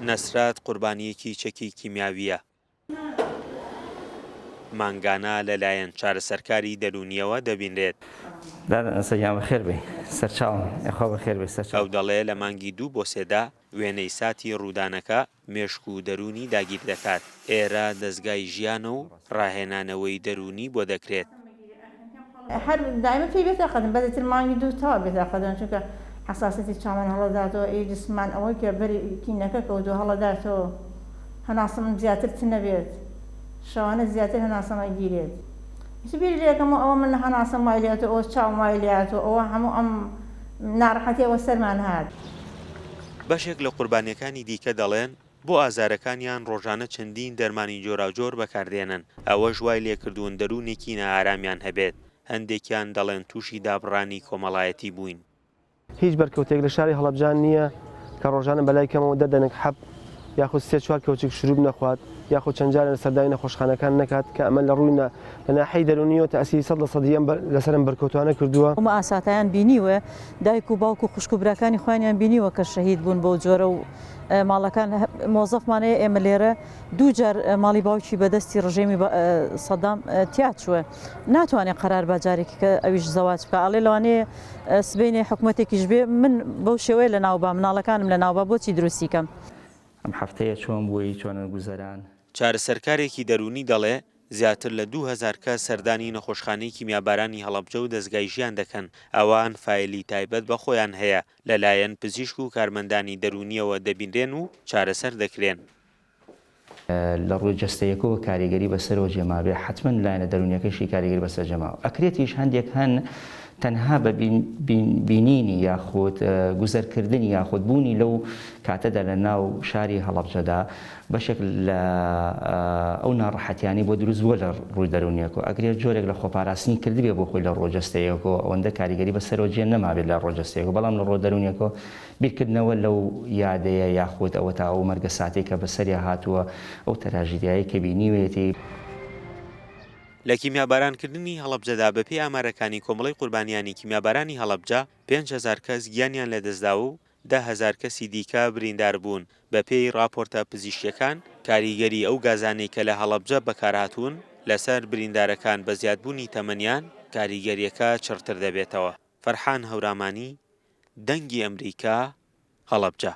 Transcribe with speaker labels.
Speaker 1: نەسرات قوربانیەکی چەکی کیمیاویە. مانگانە لەلایەن چارەسەرکاری دەرونیەوە دەبینرێت. ئەو دەڵێ لە مانگی 2 بۆ 3دا وێنەی ساتی ڕوودانەکە مێشک و دەرونی داگیر دەکات. ئێرە دەستگای ژیانە و ڕاهێنانەوەی دەرونی بۆ دەکرێت.
Speaker 2: هەر دائما پێی بێتاقەدن بەدەتر مانگی 2 تاوا بێتاقەدن چونکە حساسەتی چاوان هەڵەداتەوە ئەی جسمان ئەوەی کە بەری کینەکە کەوتووە هەڵەداتەوە هەناسەمم زیاتر چ نەبێت شەوانە زیاتر هەناسەمە گیرێت. بیر لێکەم ئەوە من هەناسەم وای لێتەوە ئەوە چاوم وای لێتەوە ئەوە هەموو ئەم ناڕەحەتیەوە سەرمان هات.
Speaker 1: بەشێک لە قوربانیەکانی دیکە دەڵێن بۆ ئازارەکانیان ڕۆژانە چەندین دەرمانی جۆراوجۆر بەکاردێنن. ئەوە ژوای لێکردوون دەرونێکی نائارامیان هەبێت. هەندێکیان دەڵێن تووشی دابڕانی کۆمەڵایەتی بووین.
Speaker 3: هیچ بەرکەوتێک لە شاری هەڵەبجان نییە کە ڕۆژانە بەلای کەمەوە دەدەنێک حەب یاخود 3-4 کەوچێک شروب نەخوات یاخود چەند جارە لە سەردانی نەخۆشخانەکان نەکات کە ئەمە لە ڕووی لە ناحەی دەرونیەوە تەئسیری 100% لەسەرم بەرکەوتوانە کردووە.
Speaker 4: ئەمە ئاساتیان بینیوە دایک و باوک و خوشک و براکانی خۆیان بینیوە کە شەهید بوون بۆ جۆرە و ماڵەکان مۆزەفمانەیە ئێمە لێرە 2 جار ماڵی باوکی بەدەستی ڕژێمی سەدام تیا چووە ناتوانێت قەرار باجارێکی کە ئەویش زەواج بکە ئاڵێ لەوانەیە سبەینێ حکوومەتێکیش بێ من بەو شێوەیە لە ناوبا مناڵەکانم لە ناوبا بۆچی دروستیکەم.
Speaker 5: ئەم هەفتەیە چۆن بووی چۆنە گوزەران.
Speaker 1: چارەسەرکارێکی دەرونی دەڵێ زیاتر لە 2000 کەس سەردانی نەخۆشخانەی کیمیابارانی هەڵەبجە و دەستگای ژیان دەکەن. ئەوان فایلی تایبەت بە خۆیان هەیە لەلایەن پزیشک و کارمەندانی دەرونیەوە دەبینرێن و چارەسەر دەکرێن.
Speaker 5: لە ڕووی جەستەیەکەوە کاریگەری بەسەرەوە جێمابێ حتمما لایەنە دەرونیەکەشی کاریگەری بەسەر جەماوە ئەکرێتیش هەندێک هەن تەنها بە بینینی یاخود گوزەرکردنی یاخود بوونی لەو کاتەدا لە ناو شاری هەڵەبجەدا بەشێک لە ئەو ناڕەحەتیانی بۆ دروست بووە لە ڕووی دەرونیەکە ئەگرێت جۆرێک لە خۆپاراستنی کردبێ بۆ خۆی لە ڕۆجەستەیەکەوە ئەوەندە کاریگەری بەسەرەوە جێ نەمابێت لە ڕۆجەستەیەکە بەڵام لە ڕۆ دەرونیەکەەوە بیرکردنەوە لەو یادەیە یاخود ئەوە تا ئەو مەرگە ساتێک کە بەسەریا هاتووە ئەو تەراژیدیایی کە بینیوێتی.
Speaker 1: لە کیمیابارانکردنی هەڵەبجەدا بەپێی ئامارەکانی کۆمەڵی قوربانیانی کیمیابارانی هەڵەبجە 5000 کەس گیانیان لەدەستداوە و 10,000 کەسی دیکە بریندار بوون. بەپێی راپۆرتە پزیشکیەکان کاریگەری ئەو گازانەی کە لە هەڵەبجە بەکارهاتوون لەسەر بریندارەکان بە زیادبوونی تەمەنیان کاریگەریەکە چڕتر دەبێتەوە. فەرحان هەورامانی، دەنگی ئەمریکا، هەڵەبجە.